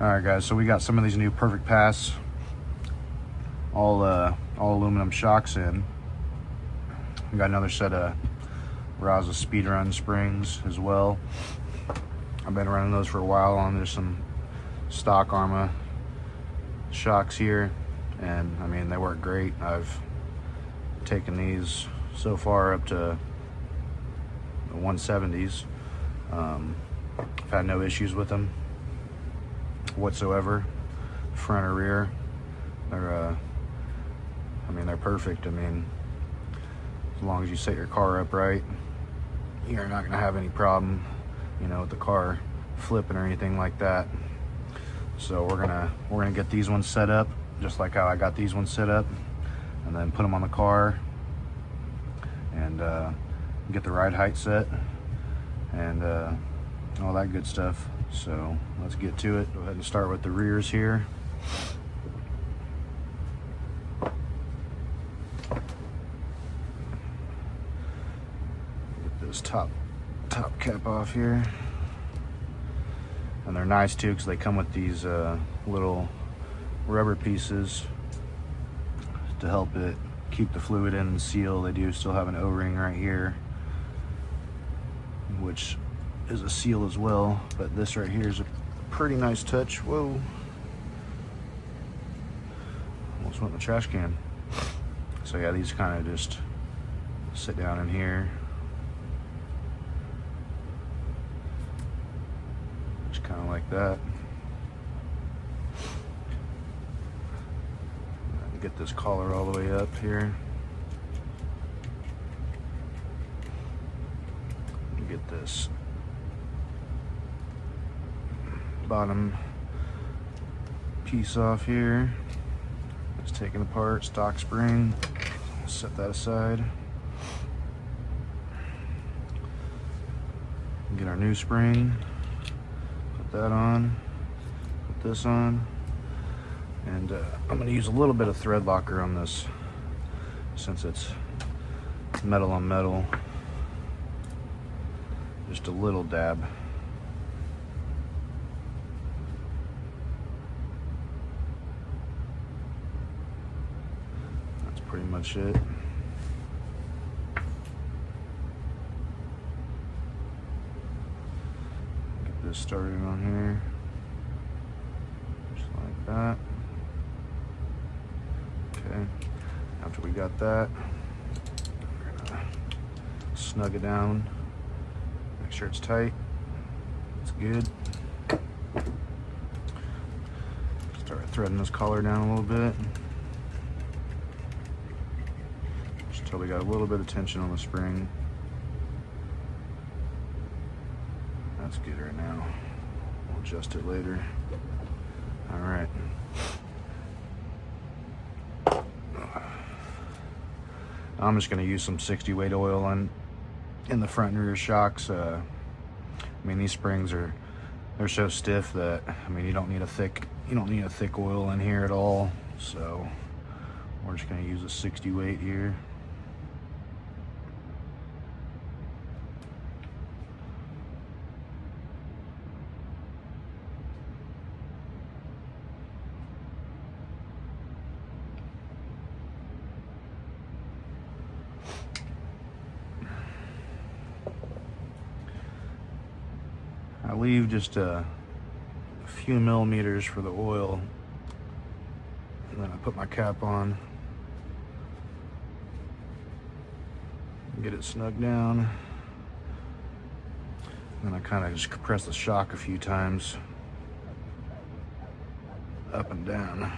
Alright guys, so we got some of these new Perfect Pass all aluminum shocks in. We got another set of Arrma Speedrun springs as well. I've been running those for a while on there's some stock Arrma shocks here, and I mean they work great. I've taken these so far up to the 170s. I've had no issues with them whatsoever, front or rear. They're they're perfect. I mean, as long as you set your car up right, you're not gonna have any problem, with the car flipping or anything like that. So we're gonna get these ones set up just like how I got these ones set up, and then put them on the car and get the ride height set and all that good stuff. So let's get to it. Go ahead and start with the rears here. Get this top cap off here. And they're nice too because they come with these little rubber pieces to help it keep the fluid in and seal. They do still have an O-ring right here, which is a seal as well, but this right here is a pretty nice touch. Whoa, almost went in the trash can. So yeah, these kind of just sit down in here, just kind of like that. Get this collar all the way up here. Get this bottom piece off here. It's taken apart, stock spring. Set that aside. Get our new spring. Put that on. Put this on. And I'm going to use a little bit of thread locker on this since it's metal on metal. Just a little dab. That's pretty much it. Get this started on here. Just like that. Okay, after we got that, we're gonna snug it down, make sure it's tight. It's good. Start threading this collar down a little bit, just until we got a little bit of tension on the spring. That's good right now. We'll adjust it later. All right. I'm just going to use some 60 weight oil in the front and rear shocks. I mean, these springs they're so stiff that you don't need a thick oil in here at all. So we're just going to use a 60 weight here. I leave just a few millimeters for the oil, and then I put my cap on, get it snug down, and then I kind of just compress the shock a few times, up and down.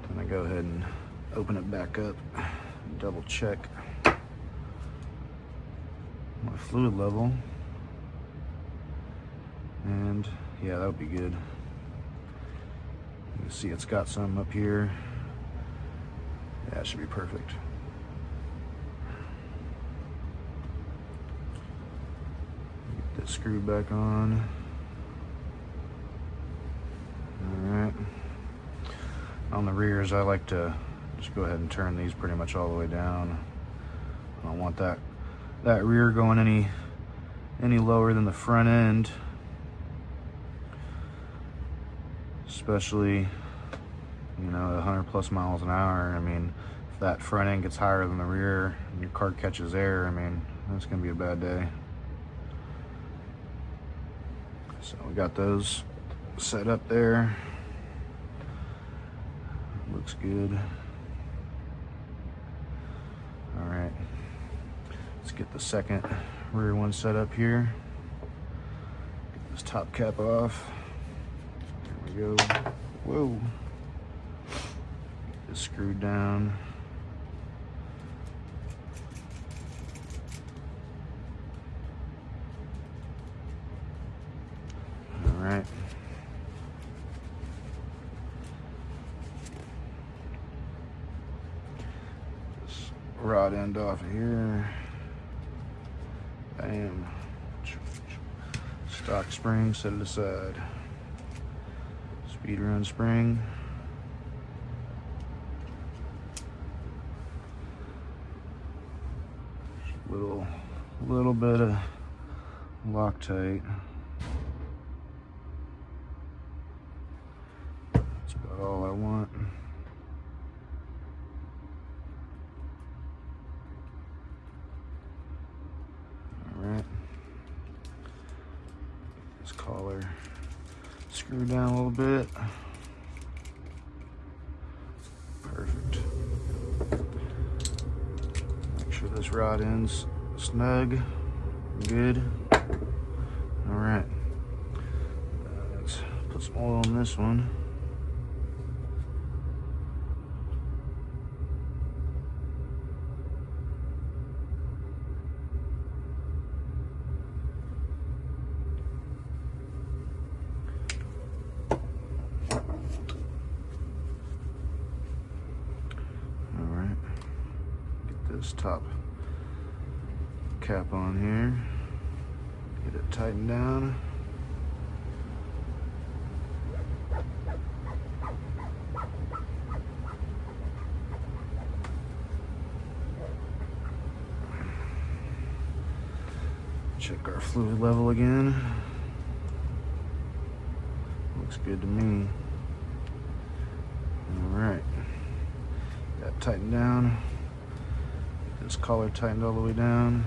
And I go ahead and open it back up, double check my fluid level, and yeah, that would be good. You can see it's got some up here. Yeah, it should be perfect. Get this screw back on. All right. On the rears, I like to just go ahead and turn these pretty much all the way down. I don't want that rear going any lower than the front end. especially, you know, 100+ miles an hour. I mean, if that front end gets higher than the rear and your car catches air, I mean, that's gonna be a bad day. So we got those set up there. Looks good. All right, let's get the second rear one set up here. Get this top cap off. There we go. Whoa. Get this screwed down. All right. This rod end off of here. Bam. Stock spring, set it aside. Speedrun spring. Little bit of Loctite. That's about all I want. All right. This collar screw down a little bit. Perfect. Make sure this rod end's snug. Good. All right. Let's put some oil on this one. All right. Get this top cap on here. Get it tightened down. Check our fluid level again. Looks good to me. All right. Got tightened down. Get this collar tightened all the way down.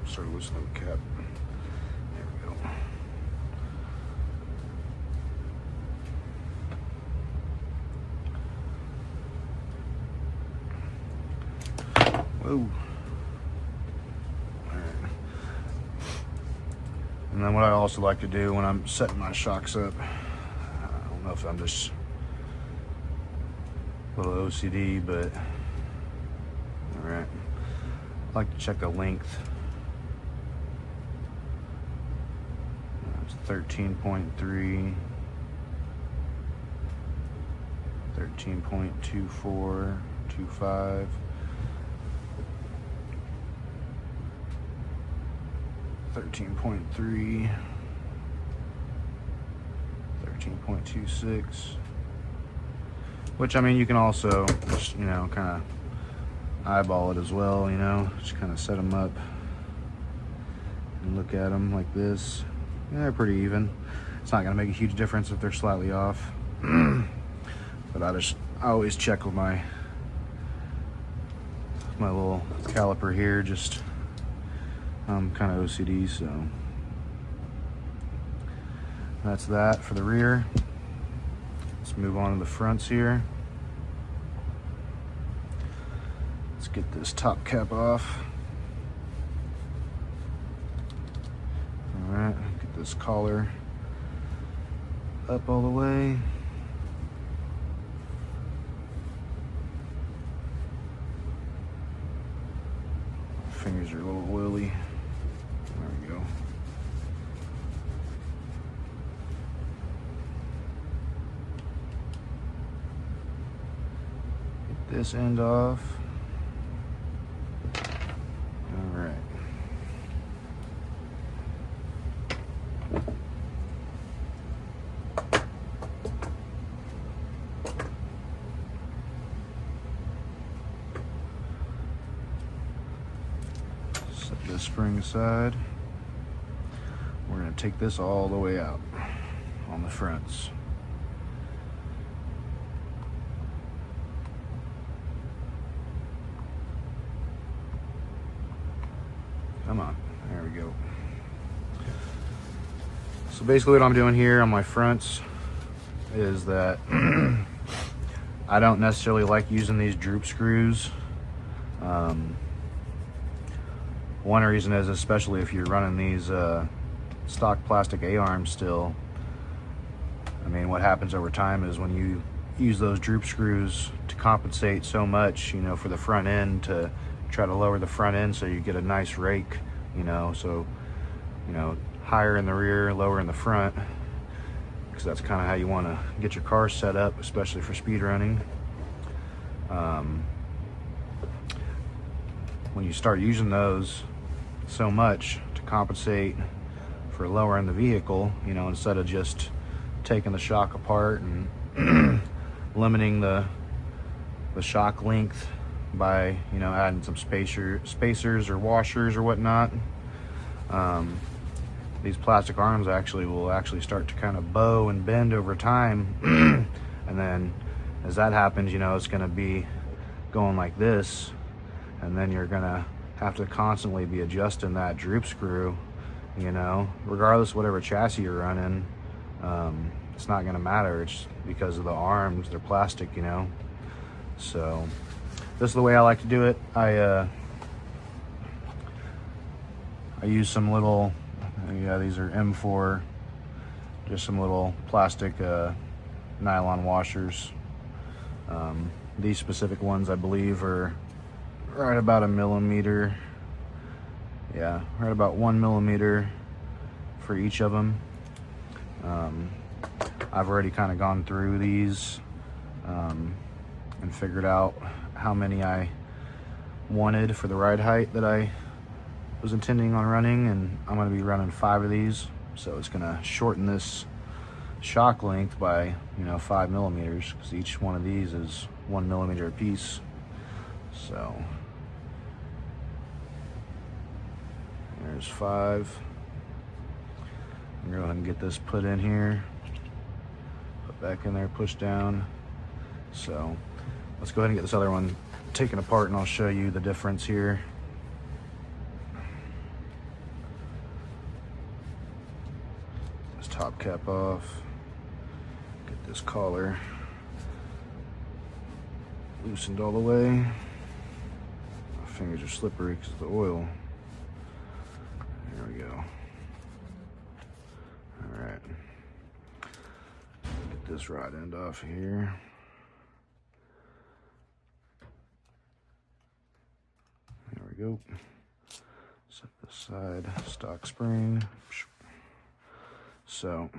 Start loosening the cap. There we go. Whoa. All right. And then what I also like to do when I'm setting my shocks up, I don't know if I'm just a little OCD, but all right. I like to check the length. 13.3, 13.24, 25, 13.3, 13.26, which, I mean, you can also just, you know, kind of eyeball it as well, you know, just kind of set them up and look at them like this. Yeah, they're pretty even. It's not gonna make a huge difference if they're slightly off. But I always check with my little caliper here. Just I'm kind of OCD, so that's that for the rear. Let's move on to the fronts here. Let's get this top cap off. All right. This collar up all the way. Fingers are a little oily. There we go. Get this end off. All right. the spring side. We're going to take this all the way out on the fronts. Come on, there we go. So basically what I'm doing here on my fronts is that I don't necessarily like using these droop screws. One reason is, especially if you're running these stock plastic A-arms still, I mean, what happens over time is when you use those droop screws to compensate so much, you know, for the front end, to try to lower the front end so you get a nice rake, you know, so, you know, higher in the rear, lower in the front, because that's kind of how you want to get your car set up, especially for speed running. When you start using those so much to compensate for lowering the vehicle, you know, instead of just taking the shock apart and limiting the shock length by, you know, adding some spacers or washers or whatnot, these plastic arms will start to kind of bow and bend over time. And then as that happens, you know, it's going to be going like this, and then you're going to have to constantly be adjusting that droop screw, you know, regardless of whatever chassis you're running. It's not going to matter. It's because of the arms, they're plastic, you know. So this is the way I like to do it. I use some little, yeah, these are M4, just some little plastic nylon washers. These specific ones, I believe, are right about 1 millimeter. Yeah, right about 1 millimeter for each of them. I've already kind of gone through these and figured out how many I wanted for the ride height that I was intending on running, and I'm going to be running 5 of these, so it's going to shorten this shock length by, you know, 5 millimeters, because each one of these is 1 millimeter a piece. So there's 5. I'm going to go ahead and get this put in here, put back in there, push down. So let's go ahead and get this other one taken apart, and I'll show you the difference here. This top cap off, get this collar loosened all the way. My fingers are slippery because of the oil. There we go. All right, get this rod end off here. There we go. Set this side, stock spring. So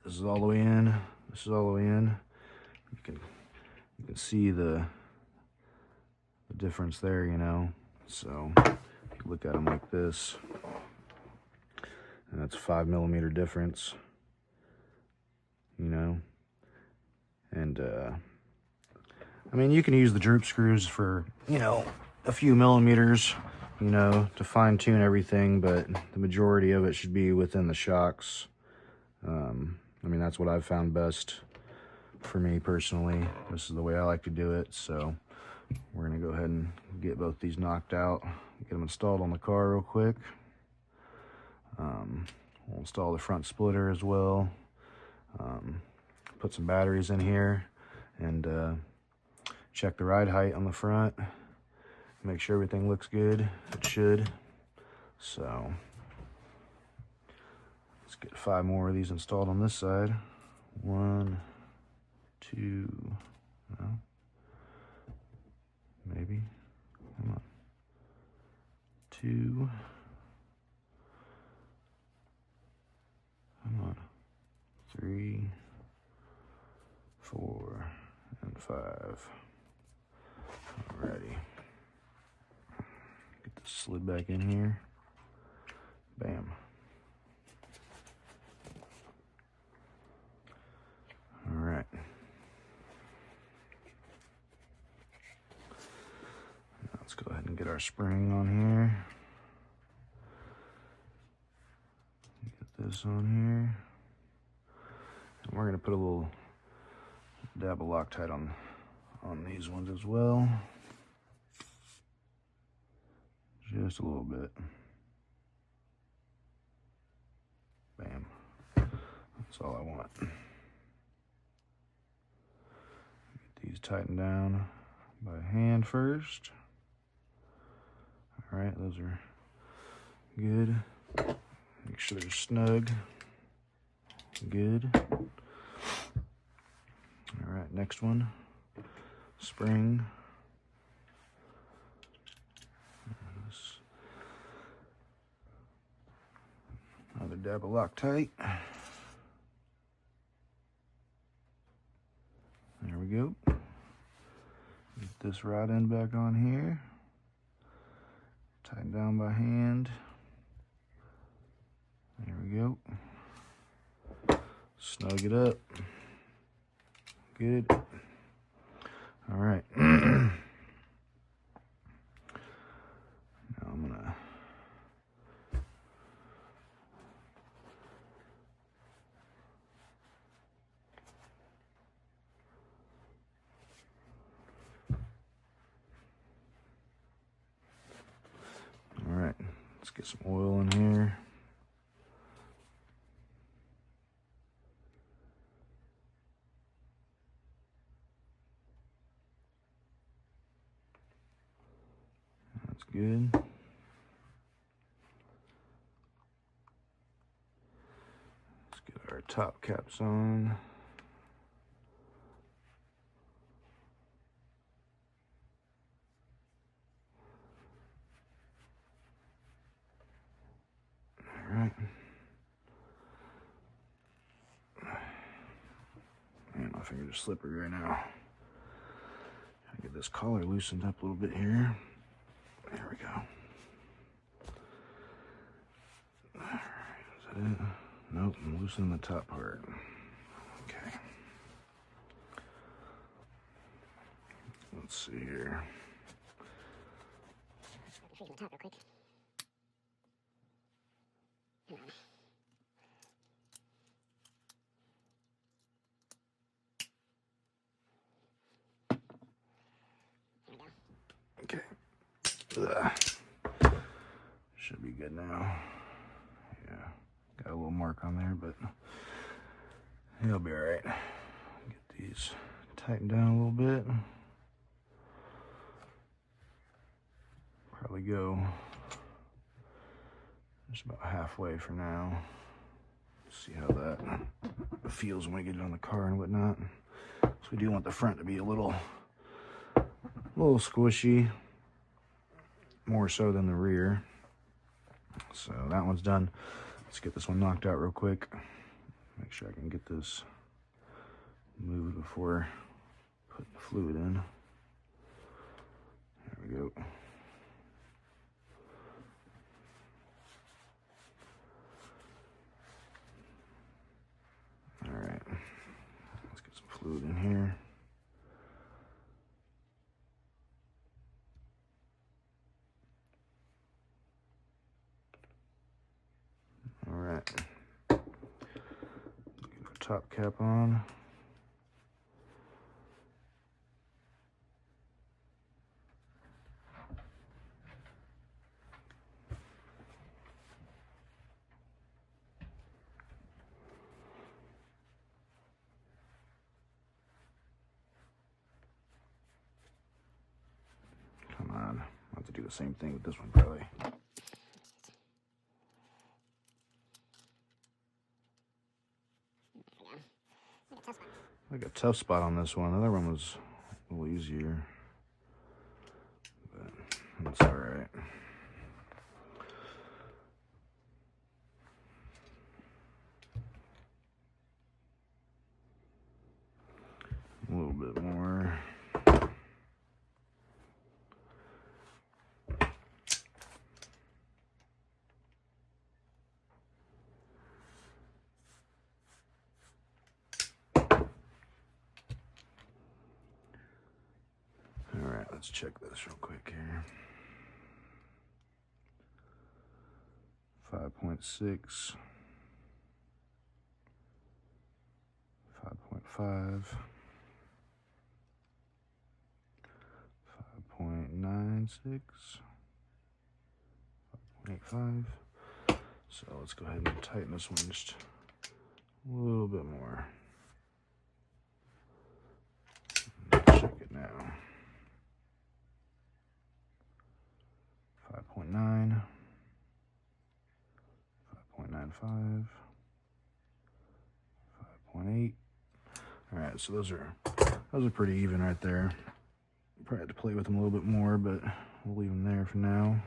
this is all the way in. This is all the way in. You can see the difference there, you know. So if you look at them like this, and that's a 5 millimeter difference, you know. And I mean, you can use the droop screws for, you know, a few millimeters, you know, to fine tune everything, but the majority of it should be within the shocks. I mean, that's what I've found best for me personally. This is the way I like to do it. So we're gonna go ahead and get both these knocked out, get them installed on the car real quick. We'll install the front splitter as well, put some batteries in here, and check the ride height on the front, make sure everything looks good. It should. So let's get 5 more of these installed on this side. 1, 2, no, maybe, come on, 2, come on, 3, 4, and 5. Alrighty. Get this slid back in here. Bam. Alright. Let's go ahead and get our spring on here. this on here. And we're gonna put a little dab of Loctite on these ones as well. Just a little bit. Bam. That's all I want. Get these tightened down by hand first. All right, those are good. Make sure they're snug. Good. All right, next one. Spring. Another dab of Loctite. There we go. Get this rod end back on here. Tighten down by hand. There we go. Snug it up. Good. All right. Now I'm gonna let's get some oil in here. That's good. Let's get our top caps on. Alright. Man, my fingers are slippery right now. Gotta get this collar loosened up a little bit here. There we go. Alright, is that it? Nope, I'm loosening the top part. Okay. Let's see here. Freeze the top real quick. Okay. Ugh. Should be good now. Yeah, got a little mark on there, but he'll be all right. Get these tightened down a little bit. Probably go just about halfway for now. See how that feels when we get it on the car and whatnot. So we do want the front to be a little squishy, more so than the rear. So that one's done. Let's get this one knocked out real quick. Make sure I can get this moved before putting the fluid in. There we go. All right, let's get some fluid in here. All right, get our top cap on. Come on, I'll have to do the same thing with this one probably. Like a tough spot on this one. The other one was a little easier, but it's all right. A little bit more. Let's check this real quick here. 5.6. 5.96, 5.85. So let's go ahead and tighten this one just a little bit more. Check it now. 5.9, 5.95, 5.8. All right, so those are pretty even right there. Probably have to play with them a little bit more, but we'll leave them there for now.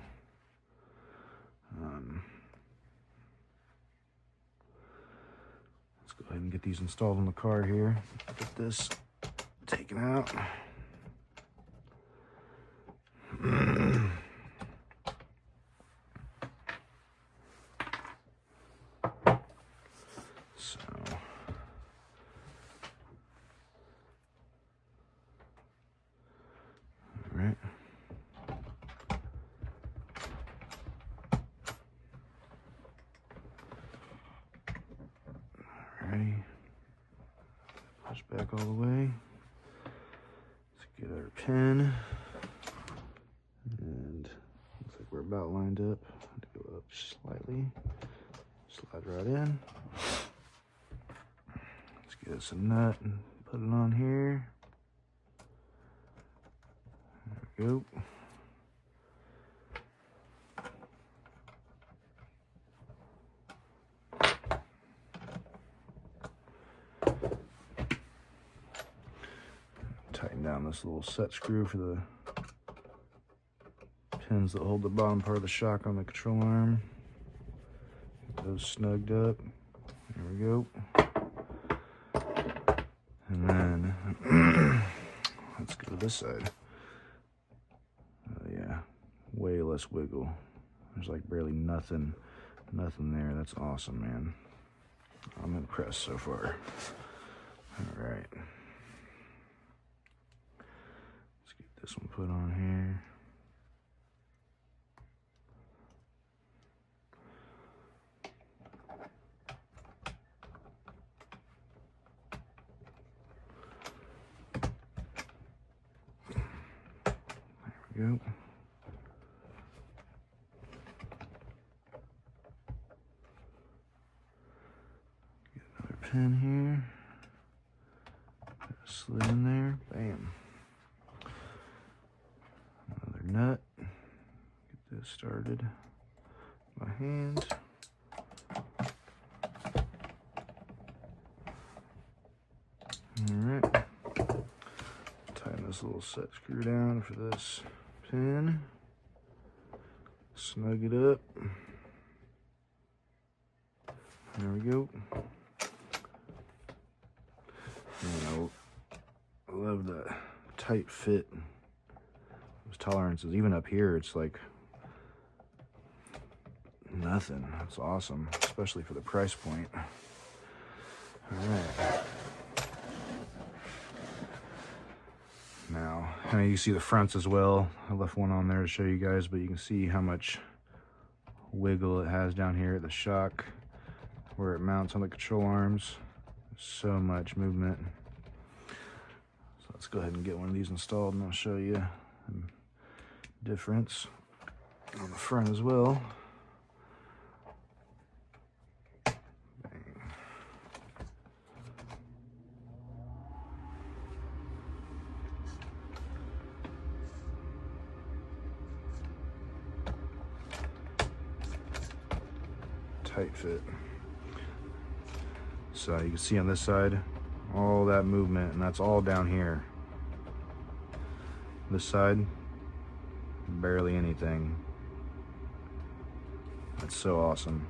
Let's go ahead and get these installed in the car here. Get this taken out. So, all right. Alrighty. Push back all the way. Let's get our pin. And looks like we're about lined up. Go up slightly. Slide right in. Let's get us a nut and put it on here. There we go. Tighten down this little set screw for the pins that hold the bottom part of the shock on the control arm. Get those snugged up. There we go. And then let's go to this side. Oh yeah, way less wiggle. There's like barely nothing there. That's awesome, man. I'm impressed so far. All right. Let's get this one put on here. There we go. Get another pin here. Slid in there. Bam. Another nut. Get this started by hand. Alright. Tighten this little set screw down for this pin. Snug it up. There we go. And I love the tight fit. Those tolerances, even up here, it's like nothing. That's awesome, especially for the price point. All right. Now, I mean, you see the fronts as well. I left one on there to show you guys, but you can see how much wiggle it has down here at the shock where it mounts on the control arms. So much movement. So let's go ahead and get one of these installed and I'll show you the difference on the front as well. Tight fit. So you can see on this side all that movement, and that's all down here. This side, barely anything. That's so awesome.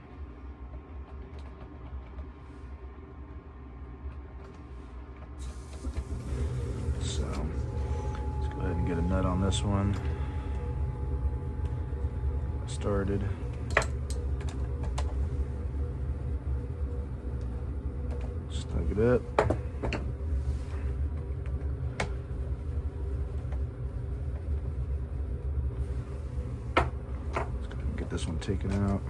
So let's go ahead and get a nut on this one. Started. Snug it up. Let's go ahead and get this one taken out.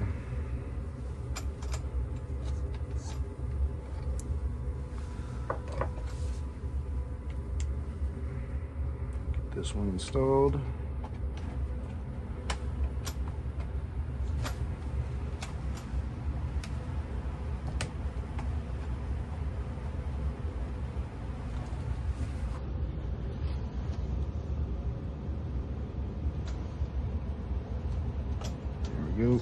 this one installed. There we go.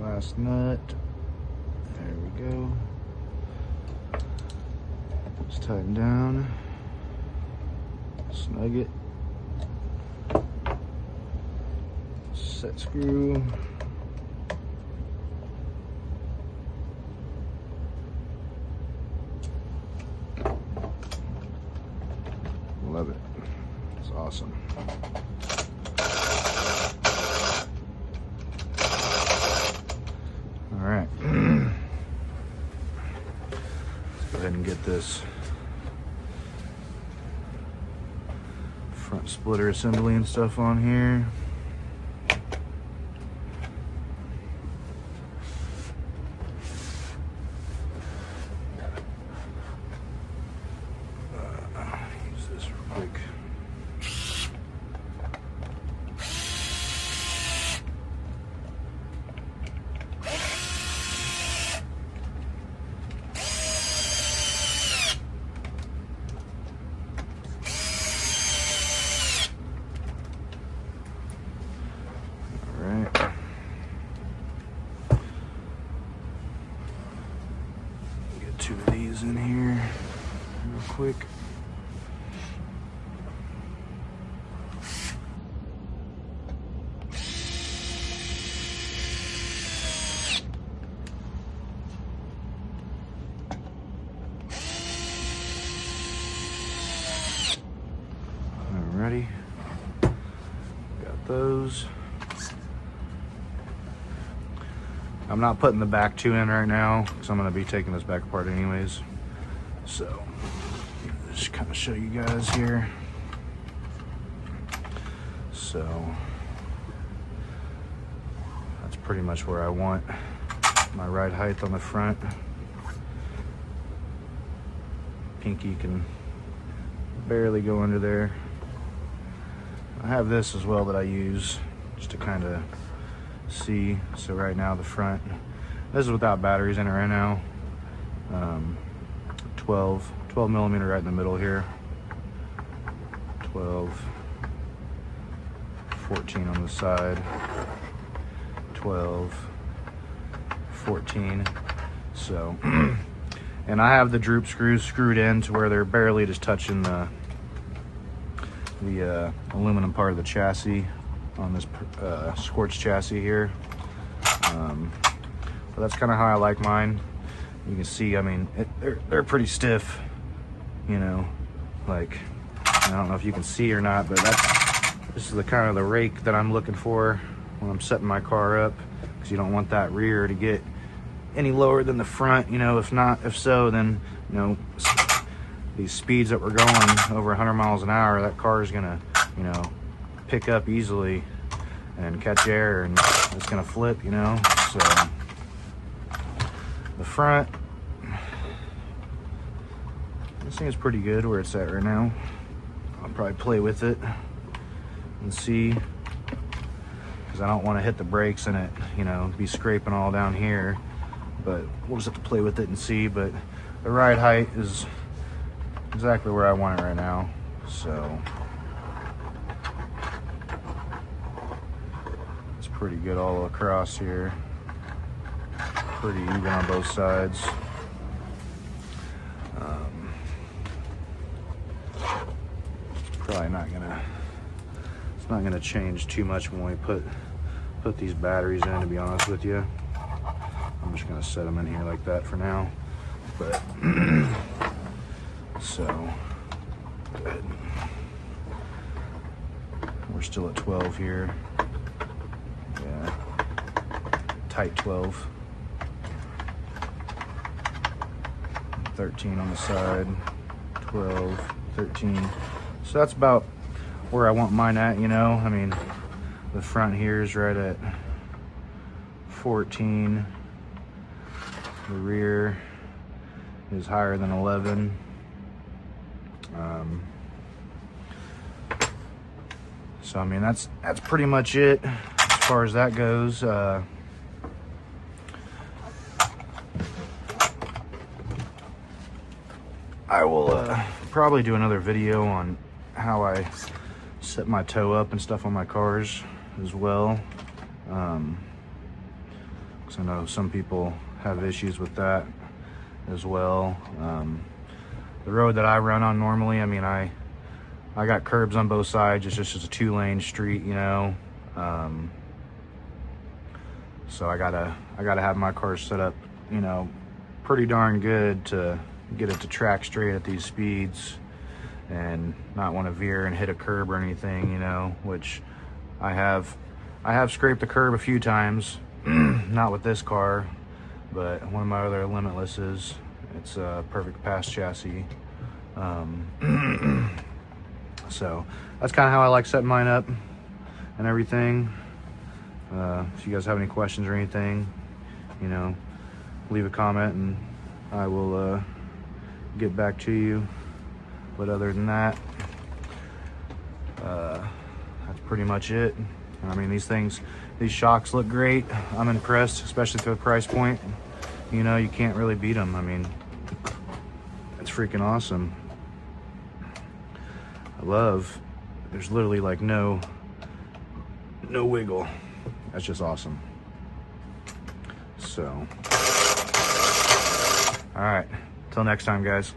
Last nut. There we go. Just tighten down. Snug it. Set screw. Love it. It's awesome. All right. Let's go ahead and get this front splitter assembly and stuff on here. Use this real quick. Two of these in here real quick. Alrighty, got those. I'm not putting the back two in right now because I'm going to be taking this back apart anyways. So, just kind of show you guys here. So, that's pretty much where I want my ride height on the front. Pinky can barely go under there. I have this as well that I use just to kind of see. So right now the front, this is without batteries in it right now. 12 millimeter right in the middle here. 12, 14 on the side. 12, 14. So, and I have the droop screws screwed in to where they're barely just touching the aluminum part of the chassis on this Scorch chassis here. But that's kind of how I like mine. You can see, I mean, they're pretty stiff, you know, like, I don't know if you can see or not, but this is the kind of the rake that I'm looking for when I'm setting my car up, because you don't want that rear to get any lower than the front, you know. If so, then, you know, these speeds that we're going over 100 miles an hour, that car is gonna, you know, pick up easily and catch air, and it's gonna flip, you know. So the front, this thing is pretty good where it's at right now. I'll probably play with it and see, because I don't want to hit the brakes and it, you know, be scraping all down here. But we'll just have to play with it and see. But the ride height is exactly where I want it right now. So it's pretty good all across here. Pretty even on both sides. It's probably not gonna change too much when we put these batteries in, to be honest with you. I'm just gonna set them in here like that for now. But so good. We're still at 12 here. Yeah, tight 12. 13 on the side, 12, 13. So that's about where I want mine at, you know. I mean, the front here is right at 14. The rear is higher than 11. So I mean, that's pretty much it as far as that goes. I will probably do another video on how I set my toe up and stuff on my cars as well, because I know some people have issues with that as well. The road that I run on normally, I mean, I got curbs on both sides. It's just a 2-lane street, you know. So I gotta have my car set up, you know, pretty darn good to get it to track straight at these speeds and not want to veer and hit a curb or anything, you know, which I have scraped the curb a few times, not with this car, but one of my other Limitlesses. It's a perfect pass chassis. So that's kind of how I like setting mine up and everything. If you guys have any questions or anything, you know, leave a comment and I will get back to you. But other than that, that's pretty much it. I mean, these shocks look great. I'm impressed, especially for the price point. You know, you can't really beat them. I mean, it's freaking awesome. There's literally like no wiggle. That's just awesome. So, all right, till next time, guys.